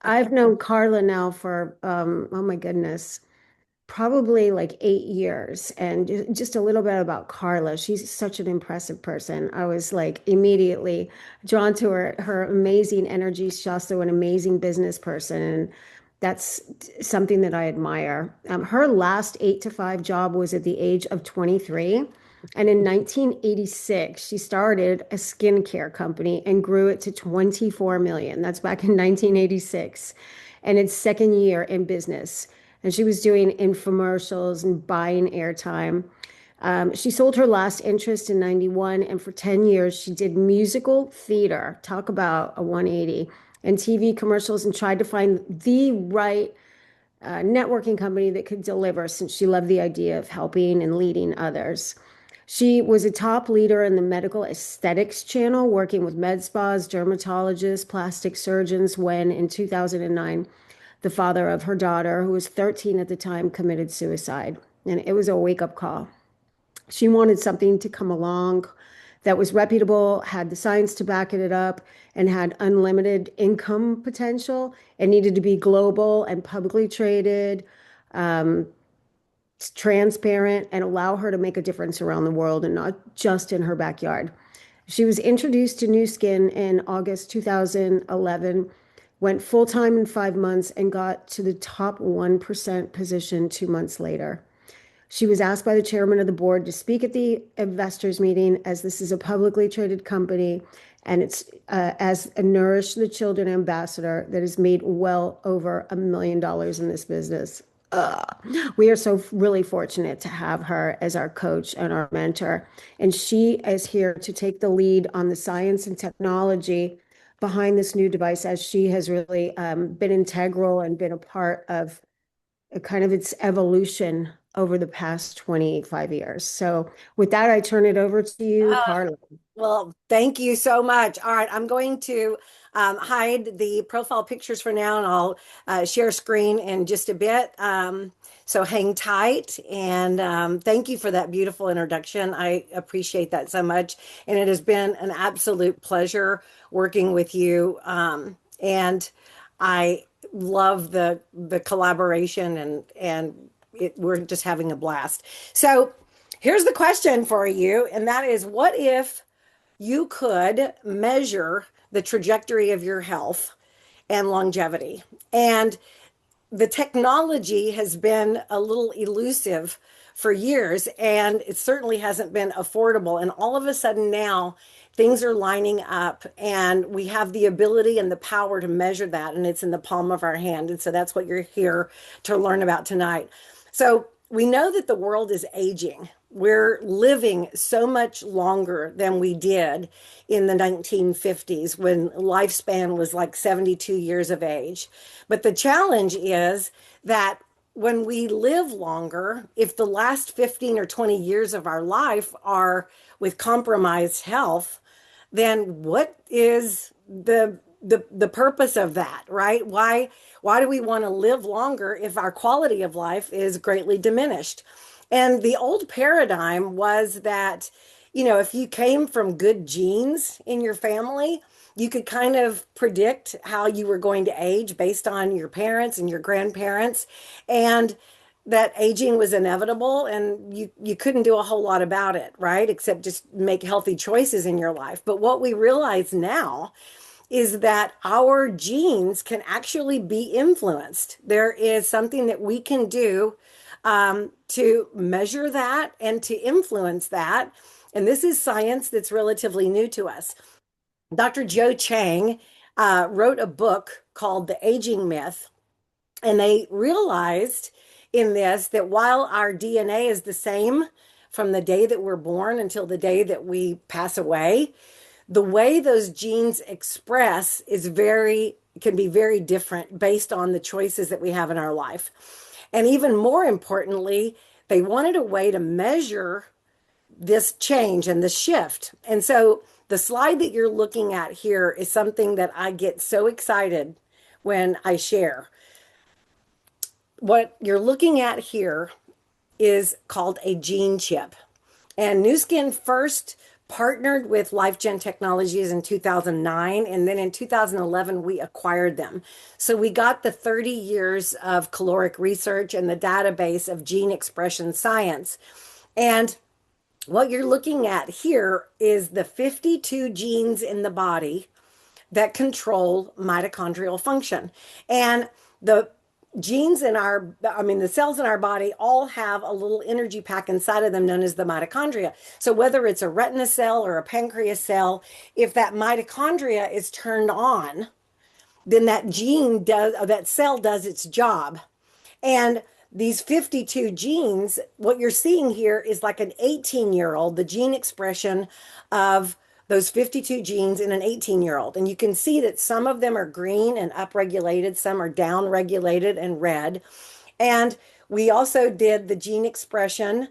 I've known Carla now for, oh my goodness, probably like 8 years. And just a little bit about Carla. She's such an impressive person. I was like immediately drawn to her amazing energy. She's also an amazing business person. And that's something that I admire. Her last 8 to 5 job was at the age of 23. And in 1986, she started a skincare company and grew it to 24 million. That's back in 1986. And its second year in business. And she was doing infomercials and buying airtime. She sold her last interest in 91, and for 10 years, she did musical theater. Talk about a 180 and TV commercials, and tried to find the right networking company that could deliver since she loved the idea of helping and leading others. She was a top leader in the medical aesthetics channel, working with med spas, dermatologists, plastic surgeons, when in 2009, the father of her daughter, who was 13 at the time, committed suicide. And it was a wake up call. She wanted something to come along that was reputable, had the science to back it up, and had unlimited income potential. It needed to be global and publicly traded, um, transparent, and allow her to make a difference around the world and not just in her backyard. She was introduced to Nu Skin in August 2011, went full time in 5 months, and got to the top 1% position 2 months later. She was asked by the chairman of the board to speak at the investors meeting, as this is a publicly traded company, and it's as a Nourish the Children ambassador that has made well over $1 million in this business. We are so really fortunate to have her as our coach and our mentor. And she is here to take the lead on the science and technology behind this new device, as she has really been integral and been a part of kind of its evolution over the past 25 years. So with that, I turn it over to you, Uh, Carla. well, thank you so much. All right, I'm going to hide the profile pictures for now, and I'll share screen in just a bit. So hang tight, and thank you for that beautiful introduction. I appreciate that so much, and it has been an absolute pleasure working with you. And I love the collaboration, and we're just having a blast. So here's the question for you, and that is, what if you could measure the trajectory of your health and longevity? And the technology has been a little elusive for years, and it certainly hasn't been affordable. And all of a sudden now, things are lining up, and we have the ability and the power to measure that, and it's in the palm of our hand. And so that's what you're here to learn about tonight. So we know that the world is aging. We're living so much longer than we did in the 1950s, when lifespan was like 72 years of age. But the challenge is that when we live longer, if the last 15 or 20 years of our life are with compromised health, then what is the purpose of that, right? Why do we want to live longer if our quality of life is greatly diminished? And the old paradigm was that, if you came from good genes in your family, you could kind of predict how you were going to age based on your parents and your grandparents, and that aging was inevitable, and you couldn't do a whole lot about it, right? Except just make healthy choices in your life. But what we realize now is that our genes can actually be influenced. There is something that we can do to measure that and to influence that. And this is science that's relatively new to us. Dr. Joe Chang wrote a book called The Aging Myth, and they realized in this that while our DNA is the same from the day that we're born until the day that we pass away, the way those genes express can be very different based on the choices that we have in our life. And even more importantly, they wanted a way to measure this change and the shift. And so the slide that you're looking at here is something that I get so excited when I share. What you're looking at here is called a gene chip. And Nu Skin first partnered with LifeGen Technologies in 2009, and then in 2011 we acquired them. So we got the 30 years of caloric research and the database of gene expression science. And what you're looking at here is the 52 genes in the body that control mitochondrial function. And the genes in our, I mean, the cells in our body all have a little energy pack inside of them known as the mitochondria. So whether it's a retina cell or a pancreas cell, if that mitochondria is turned on, then that gene does, or that cell does its job. And these 52 genes, what you're seeing here is like an 18-year-old, the gene expression of those 52 genes in an 18-year-old. And you can see that some of them are green and upregulated, some are downregulated and red. And we also did the gene expression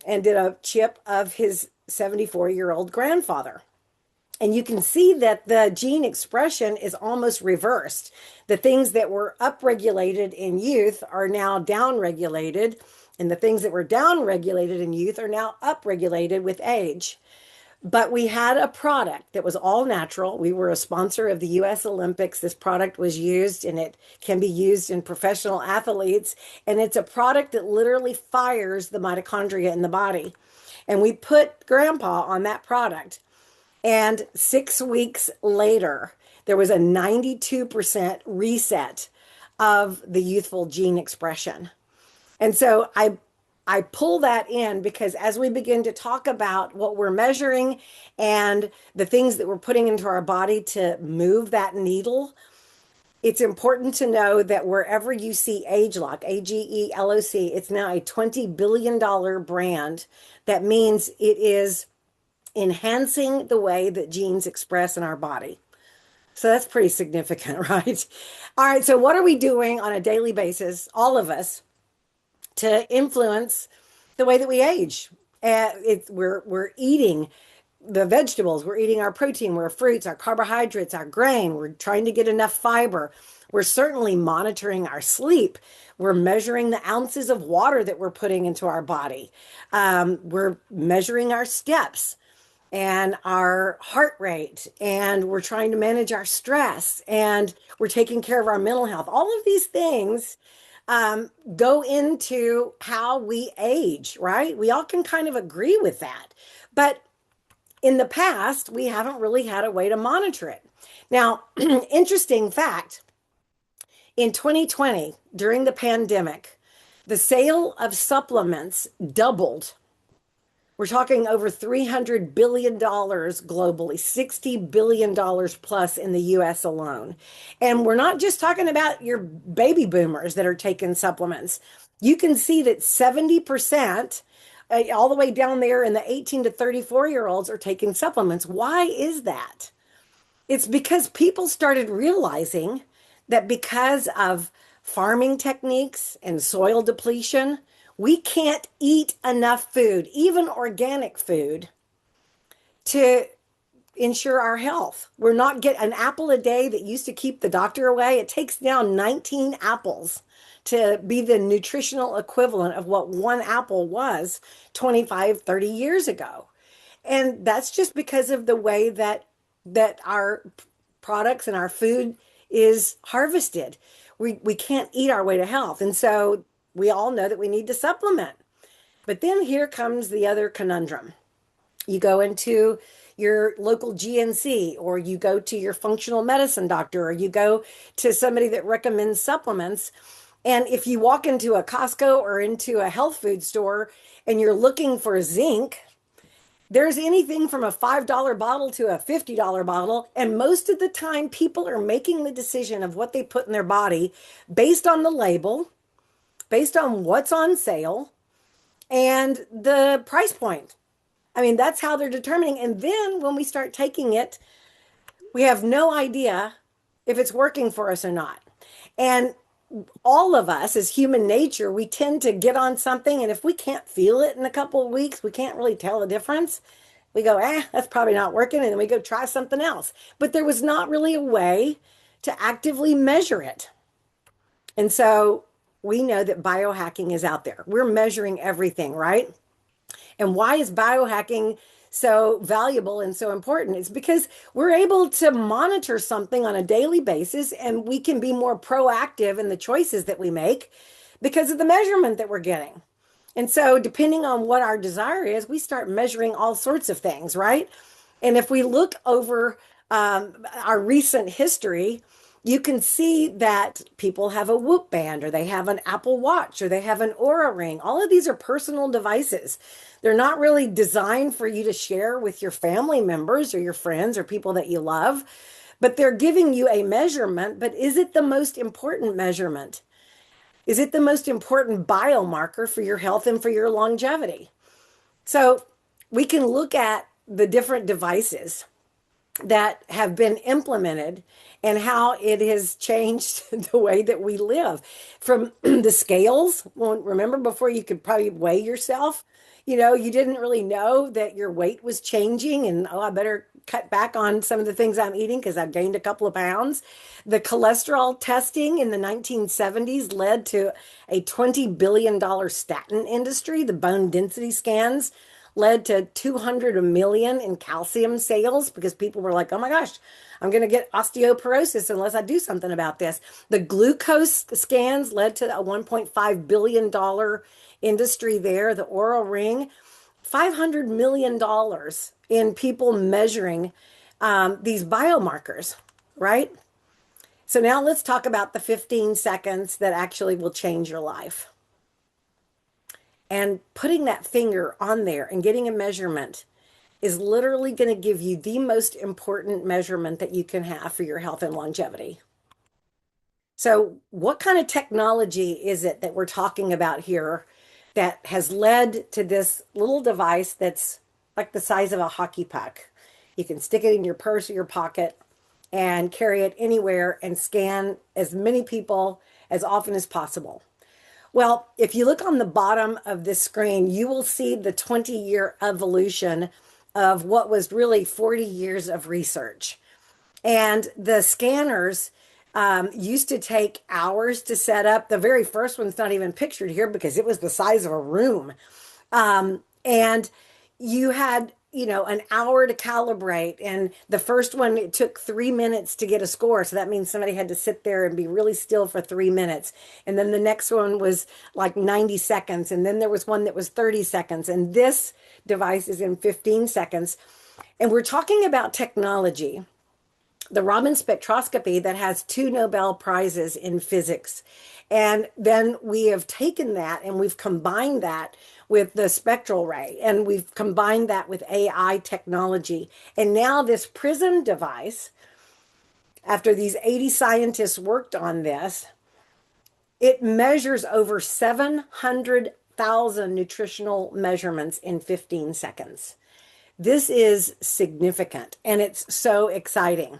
and did a chip of his 74-year-old grandfather. And you can see that the gene expression is almost reversed. The things that were upregulated in youth are now downregulated, and the things that were downregulated in youth are now upregulated with age. But we had a product that was all natural. We were a sponsor of the US Olympics. This product was used, and it can be used in professional athletes. And it's a product that literally fires the mitochondria in the body. And we put Grandpa on that product. And 6 weeks later, there was a 92% reset of the youthful gene expression. And so I pull that in because as we begin to talk about what we're measuring and the things that we're putting into our body to move that needle, it's important to know that wherever you see AgeLock, AGELOC, it's now a $20 billion brand. That means it is enhancing the way that genes express in our body. So that's pretty significant, right? All right, so what are we doing on a daily basis, all of us, to influence the way that we age? We're eating the vegetables, we're eating our protein, our fruits, our carbohydrates, our grain, we're trying to get enough fiber. We're certainly monitoring our sleep. We're measuring the ounces of water that we're putting into our body. We're measuring our steps and our heart rate, and we're trying to manage our stress, and we're taking care of our mental health. All of these things go into how we age, right? We all can kind of agree with that. But in the past, we haven't really had a way to monitor it. Now, interesting fact, in 2020, during the pandemic, the sale of supplements doubled. We're talking over $300 billion globally, $60 billion plus in the US alone. And we're not just talking about your baby boomers that are taking supplements. You can see that 70%, all the way down there in the 18 to 34-year-olds, are taking supplements. Why is that? It's because people started realizing that because of farming techniques and soil depletion, we can't eat enough food, even organic food, to ensure our health. We're not getting an apple a day that used to keep the doctor away. It takes now 19 apples to be the nutritional equivalent of what one apple was 25, 30 years ago. And that's just because of the way that our products and our food is harvested. We can't eat our way to health. And so we all know that we need to supplement. But then here comes the other conundrum. You go into your local GNC, or you go to your functional medicine doctor, or you go to somebody that recommends supplements. And if you walk into a Costco or into a health food store and you're looking for zinc, there's anything from a $5 bottle to a $50 bottle. And most of the time, people are making the decision of what they put in their body based on the label, based on what's on sale, and the price point. I mean, that's how they're determining. And then when we start taking it, we have no idea if it's working for us or not. And all of us, as human nature, we tend to get on something, and if we can't feel it in a couple of weeks, we can't really tell the difference. We go, that's probably not working, and then we go try something else. But there was not really a way to actively measure it. And so we know that biohacking is out there. We're measuring everything, right? And why is biohacking so valuable and so important? It's because we're able to monitor something on a daily basis and we can be more proactive in the choices that we make because of the measurement that we're getting. And so, depending on what our desire is, we start measuring all sorts of things, right? And if we look over our recent history, you can see that people have a Whoop band, or they have an Apple Watch, or they have an Aura ring. All of these are personal devices. They're not really designed for you to share with your family members or your friends or people that you love, but they're giving you a measurement. But is it the most important measurement? Is it the most important biomarker for your health and for your longevity? So we can look at the different devices that have been implemented and how it has changed the way that we live. From the scales, well, remember before you could probably weigh yourself? You didn't really know that your weight was changing, and oh, I better cut back on some of the things I'm eating because I've gained a couple of pounds. The cholesterol testing in the 1970s led to a $20 billion statin industry. The bone density scans led to 200 million in calcium sales because people were like, oh my gosh, I'm going to get osteoporosis unless I do something about this. The glucose scans led to a $1.5 billion industry there. The oral ring, $500 million in people measuring these biomarkers, right? So now let's talk about the 15 seconds that actually will change your life. And putting that finger on there and getting a measurement is literally going to give you the most important measurement that you can have for your health and longevity. So, what kind of technology is it that we're talking about here that has led to this little device that's like the size of a hockey puck? You can stick it in your purse or your pocket and carry it anywhere and scan as many people as often as possible. Well, if you look on the bottom of this screen, you will see the 20-year evolution of what was really 40 years of research. And the scanners used to take hours to set up. The very first one's not even pictured here because it was the size of a room. And you had, an hour to calibrate. And the first one, it took 3 minutes to get a score. So that means somebody had to sit there and be really still for 3 minutes. And then the next one was like 90 seconds. And then there was one that was 30 seconds. And this device is in 15 seconds. And we're talking about technology, the Raman spectroscopy that has 2 Nobel Prizes in physics. And then we have taken that and we've combined that with the spectral ray, and we've combined that with AI technology. And now this Prsym device, after these 80 scientists worked on this, it measures over 700,000 nutritional measurements in 15 seconds. This is significant and it's so exciting.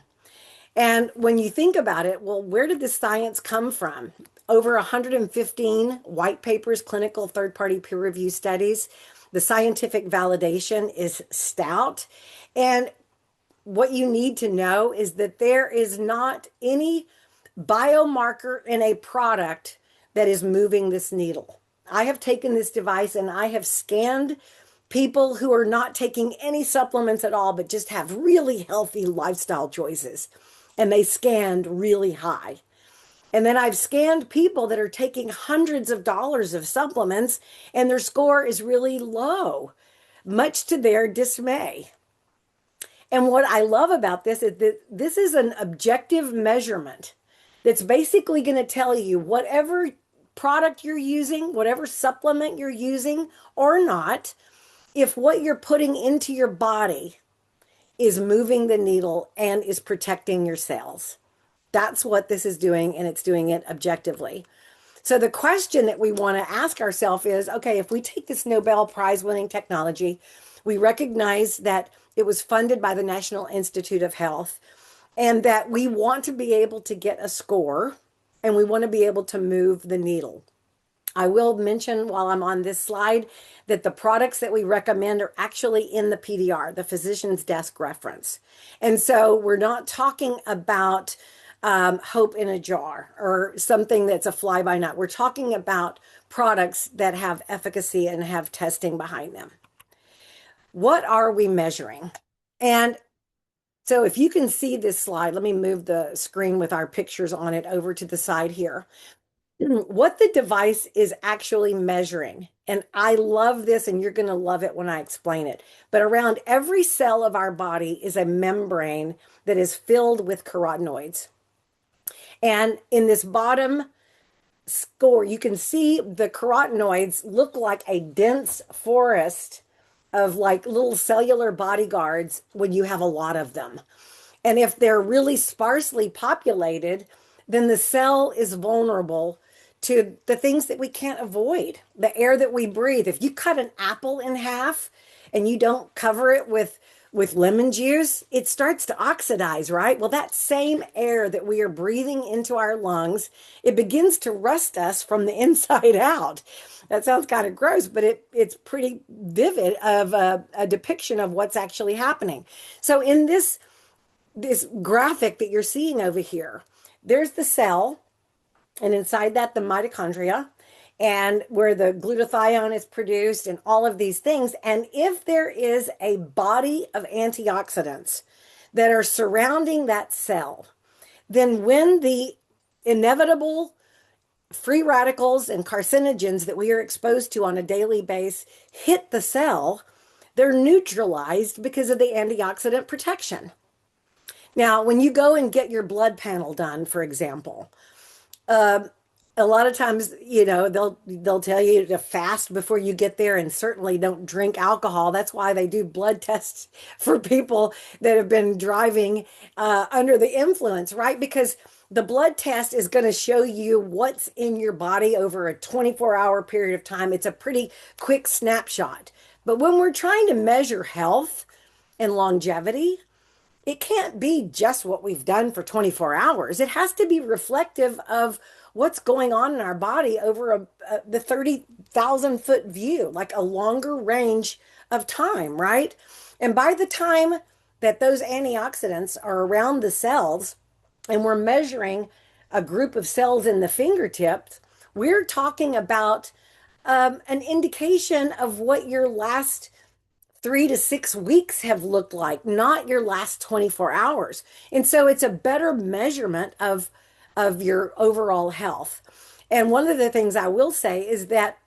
And when you think about it, well, where did this science come from? Over 115 white papers, clinical third-party peer-reviewed studies. The scientific validation is stout. And what you need to know is that there is not any biomarker in a product that is moving this needle. I have taken this device and I have scanned people who are not taking any supplements at all, but just have really healthy lifestyle choices. And they scanned really high. And then I've scanned people that are taking hundreds of dollars of supplements and their score is really low, much to their dismay. And what I love about this is that this is an objective measurement that's basically going to tell you whatever product you're using, whatever supplement you're using or not, if what you're putting into your body is moving the needle and is protecting your cells. That's what this is doing, and it's doing it objectively. So the question that we want to ask ourselves is, okay, if we take this Nobel Prize winning technology, we recognize that it was funded by the National Institute of Health and that we want to be able to get a score and we want to be able to move the needle. I will mention while I'm on this slide that the products that we recommend are actually in the PDR, the physician's desk reference. And so we're not talking about hope in a jar or something that's a fly by night. We're talking about products that have efficacy and have testing behind them. What are we measuring? And so if you can see this slide, let me move the screen with our pictures on it over to the side here. What the device is actually measuring, and I love this, and you're going to love it when I explain it, but around every cell of our body is a membrane that is filled with carotenoids. And in this bottom score, you can see the carotenoids look like a dense forest of like little cellular bodyguards when you have a lot of them. And if they're really sparsely populated, then the cell is vulnerable to the things that we can't avoid, the air that we breathe. If you cut an apple in half and you don't cover it with lemon juice, it starts to oxidize, right? Well, that same air that we are breathing into our lungs, it begins to rust us from the inside out. That sounds kind of gross, but it's pretty vivid of a depiction of what's actually happening. So in this graphic that you're seeing over here, there's the cell, and inside that, the mitochondria, and where the glutathione is produced, and all of these things. And if there is a body of antioxidants that are surrounding that cell, then when the inevitable free radicals and carcinogens that we are exposed to on a daily basis hit the cell, they're neutralized because of the antioxidant protection. Now, when you go and get your blood panel done, for example, uh, a lot of times, they'll tell you to fast before you get there, and certainly don't drink alcohol. That's why they do blood tests for people that have been driving under the influence, right? Because the blood test is going to show you what's in your body over a 24-hour period of time. It's a pretty quick snapshot. But when we're trying to measure health and longevity, it can't be just what we've done for 24 hours. It has to be reflective of what's going on in our body over the 30,000-foot view, like a longer range of time, right? And by the time that those antioxidants are around the cells, and we're measuring a group of cells in the fingertips, we're talking about an indication of what your last 3 to 6 weeks have looked like, not your last 24 hours. And so it's a better measurement of your overall health. And one of the things I will say is that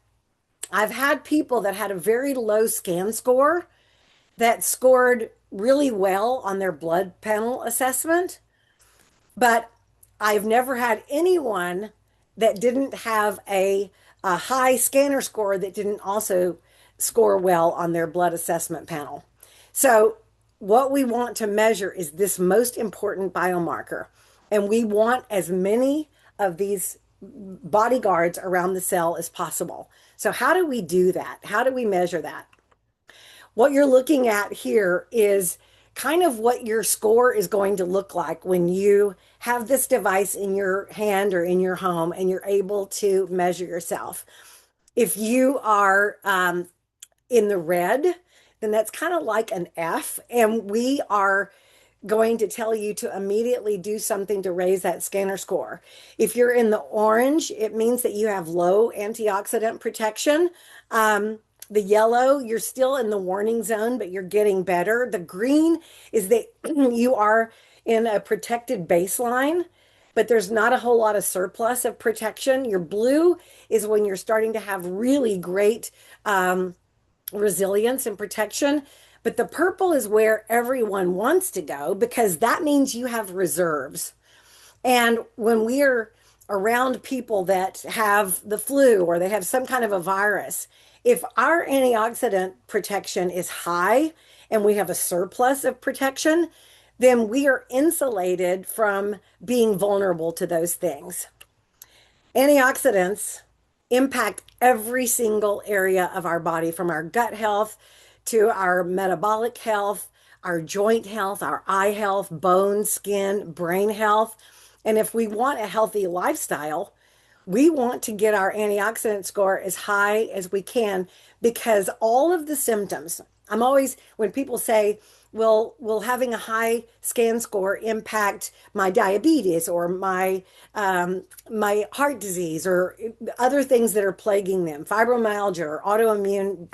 I've had people that had a very low scan score that scored really well on their blood panel assessment, but I've never had anyone that didn't have a high scanner score that didn't also score well on their blood assessment panel. So, what we want to measure is this most important biomarker. And we want as many of these bodyguards around the cell as possible. So, how do we do that? How do we measure that? What you're looking at here is kind of what your score is going to look like when you have this device in your hand or in your home and you're able to measure yourself. If you are in the red, then that's kind of like an F. And we are going to tell you to immediately do something to raise that scanner score. If you're in the orange, it means that you have low antioxidant protection. The yellow, you're still in the warning zone, but you're getting better. The green is that you are in a protected baseline, but there's not a whole lot of surplus of protection. Your blue is when you're starting to have really great resilience and protection. But the purple is where everyone wants to go because that means you have reserves. And when we're around people that have the flu or they have some kind of a virus, if our antioxidant protection is high and we have a surplus of protection, then we are insulated from being vulnerable to those things. Antioxidants impact every single area of our body, from our gut health to our metabolic health, our joint health, our eye health, bone, skin, brain health. And if we want a healthy lifestyle, we want to get our antioxidant score as high as we can because all of the symptoms, I'm always, when people say, will having a high scan score impact my diabetes or my heart disease or other things that are plaguing them, fibromyalgia or autoimmune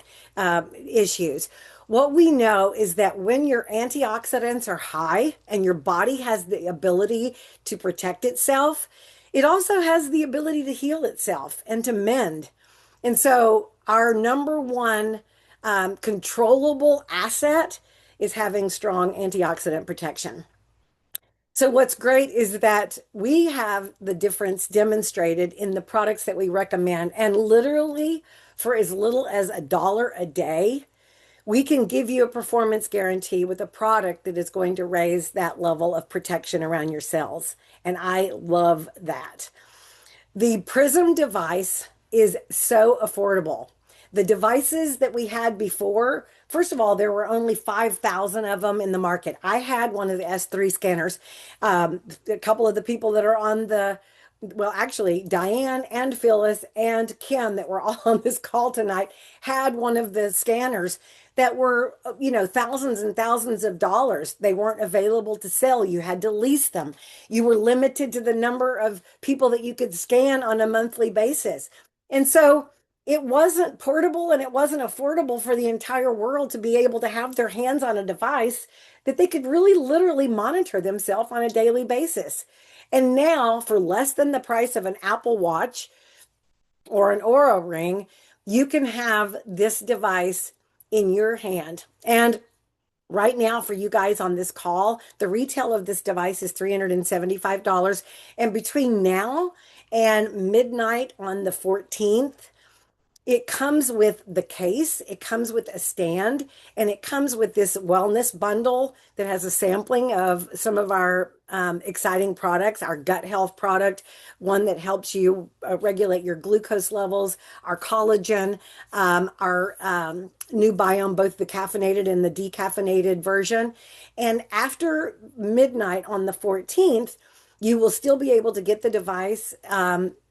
issues? What we know is that when your antioxidants are high and your body has the ability to protect itself, it also has the ability to heal itself and to mend. And so, our number one controllable asset is having strong antioxidant protection. So, what's great is that we have the difference demonstrated in the products that we recommend. And literally, for as little as $1 a day, we can give you a performance guarantee with a product that is going to raise that level of protection around your cells. And I love that. The Prsym device is so affordable. The devices that we had before, first of all, there were only 5,000 of them in the market. I had one of the S3 scanners. A couple of the people that are on well, actually, Diane and Phyllis and Kim that were all on this call tonight had one of the scanners that were, thousands and thousands of dollars. They weren't available to sell. You had to lease them. You were limited to the number of people that you could scan on a monthly basis. And so it wasn't portable and it wasn't affordable for the entire world to be able to have their hands on a device that they could really literally monitor themselves on a daily basis. And now, for less than the price of an Apple Watch or an Aura ring, you can have this device in your hand. And right now, for you guys on this call, the retail of this device is $375. And between now and midnight on the 14th, it comes with the case, it comes with a stand, and it comes with this wellness bundle that has a sampling of some of our exciting products, our gut health product, one that helps you regulate your glucose levels, our collagen, our new biome, both the caffeinated and the decaffeinated version. And after midnight on the 14th, you will still be able to get the device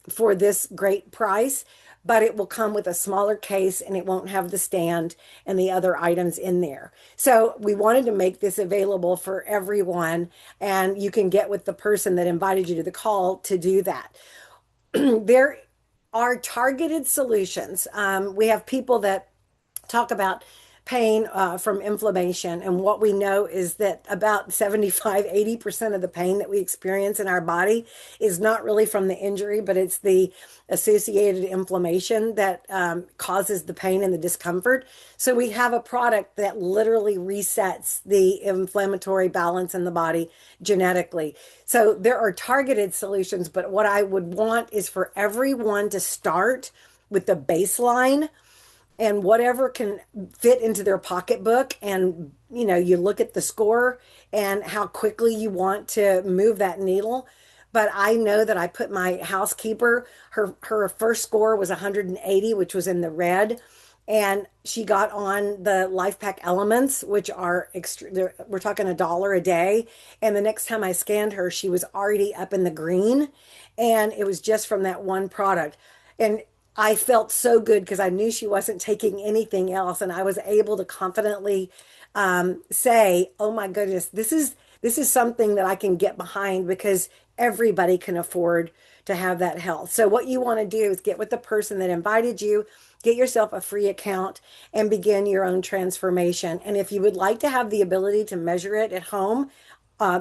for this great price, but it will come with a smaller case and it won't have the stand and the other items in there. So we wanted to make this available for everyone, and you can get with the person that invited you to the call to do that. There are targeted solutions. We have people that talk about pain from inflammation. And what we know is that about 75–80% of the pain that we experience in our body is not really from the injury, but it's the associated inflammation that causes the pain and the discomfort. So we have a product that literally resets the inflammatory balance in the body genetically. So there are targeted solutions, but what I would want is for everyone to start with the baseline and whatever can fit into their pocketbook. And you look at the score and how quickly you want to move that needle. But I know that I put my housekeeper, her first score was 180, which was in the red, and she got on the Life Pack Elements, which are extra, we're talking $1 a day. And the next time I scanned her, she was already up in the green, and it was just from that one product. And I felt so good because I knew she wasn't taking anything else, and I was able to confidently say, "Oh my goodness, this is something that I can get behind because everybody can afford to have that health." So what you want to do is get with the person that invited you, get yourself a free account, and begin your own transformation. And if you would like to have the ability to measure it at home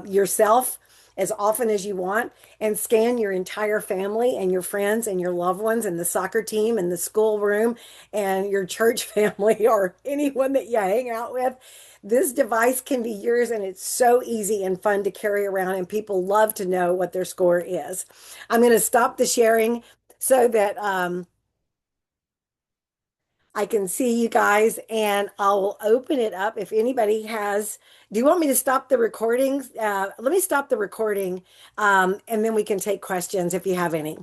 yourself, as often as you want, and scan your entire family and your friends and your loved ones and the soccer team and the school room and your church family or anyone that you hang out with. This device can be yours, and it's so easy and fun to carry around, and people love to know what their score is. I'm going to stop the sharing so that I can see you guys, and I'll open it up if anybody has. Do you want me to stop the recording? Let me stop the recording, and then we can take questions if you have any.